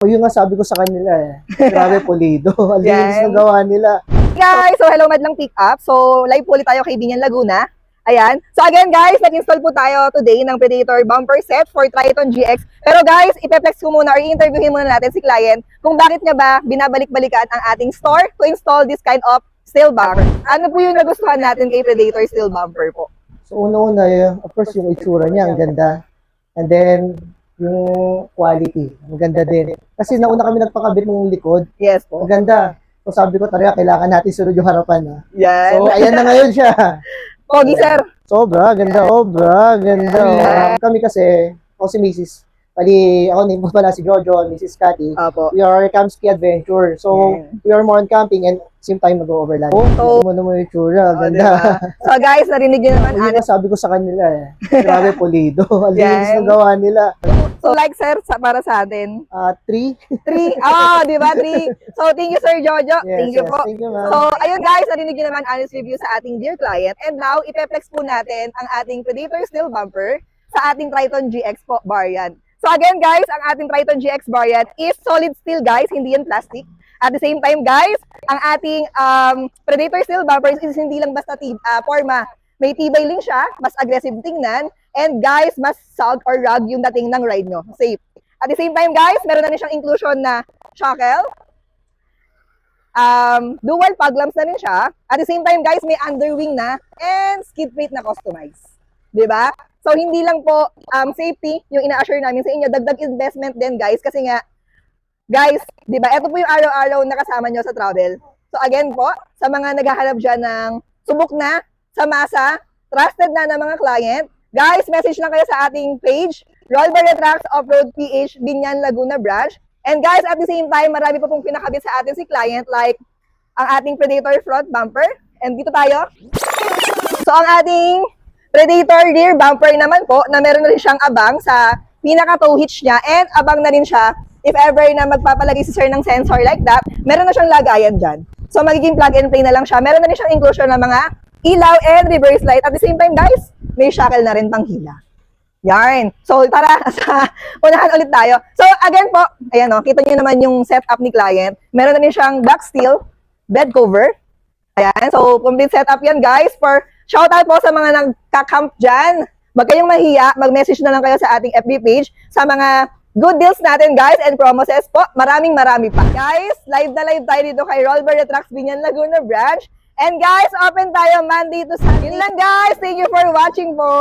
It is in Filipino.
Yung nga sabi ko sa kanila grabe pulido. Ang linis Yan. ng gawa nila. Guys, so hello Madlang Pick Up. So live po ulit tayo kay Binyan Laguna. Ayan. So again guys, nag-install po tayo today ng Predator bumper set for Triton GX. Pero guys, ipeplex ko muna or i-interviewin muna natin si client kung bakit niya ba binabalik-balikan ang ating store to install this kind of steel bumper. Ano po yung nagustuhan natin kay Predator steel bumper po? So una-una, of course, yung itsura niya, ang ganda. And then, yung quality, ang ganda din. Kasi nauna kami nagpakabit ng likod, Yes po. ang ganda. So sabi ko talaga, kailangan natin sunod yung harapan. Ha? Yan. So ayan na ngayon siya. Pogi sir. Sobra, ganda, ganda. Kami kasi, ako si Mrs. Pali, ako name ko pala si Jojo, Mrs. Cathy. Opo. We are Campski Adventure. So, we are more on camping and same time mag-overland. So, mo naman yung itsura, ganda. Diba? So guys, narinig nyo naman. Yung sabi ko sa kanila grabe pulido. Ang linis Yan. ng gawa nila. So like sir, para sa atin. 3? 3. Di ba? 3. So thank you Sir Jojo. Yes, Thank you yes. po. Thank you, ma'am. So ayun guys, narinig nyo naman honest review sa ating dear client. And now, ipeplex po natin ang ating Predator steel bumper sa ating Triton GX po variant. So again guys, ang ating Triton GX variant is solid steel guys, hindi yan plastic. At the same time guys, ang ating Predator steel bumper is hindi lang basta forma. May tibay link siya, mas aggressive tingnan, and guys, mas sag or rug yung dating ng ride nyo. Safe. At the same time guys, meron na rin siyang inclusion na shackle, dual fog lamps na rin siya. At the same time guys, may underwing na and skid plate na customized. Diba? So hindi lang po safety yung ina-assure namin sa inyo, dagdag investment din guys kasi nga guys, 'di ba? Ito po yung araw-araw na kasama nyo sa travel. So again po, sa mga naghahanap diyan ng subok na sa masa, trusted na ng mga client, guys, message lang kayo sa ating page, Rollbar Trucks Off-Road PH Binyan Laguna Branch. And guys, at the same time, marami pa pong pinakabit sa atin si client like ang ating Predator front bumper. And dito tayo. So ang ating Predator rear bumper naman po na meron na rin siyang abang sa pinaka-tow hitch niya and abang na rin siya if ever na magpapalagay si sir ng sensor like that, meron na siyang lagayan dyan. So magiging plug and play na lang siya. Meron na rin siyang inclusion ng mga ilaw and reverse light. At the same time guys, may shackle na rin pang hila. Yarn. So tara, sa unahan ulit tayo. So again po, ayan o, kita nyo naman yung setup ni client. Meron na rin siyang black steel bed cover. Ayan, so complete setup yan guys. For shoutout po sa mga nagka-camp dyan. Huwag kayong mahiya, mag-message na lang kayo sa ating FB page sa mga good deals natin guys and promises po. Marami pa. Guys, live na live tayo dito kay Rollbar Trucks Binyan Laguna Branch. And guys, open tayo Monday to Sunday. Yun lang guys. Thank you for watching po.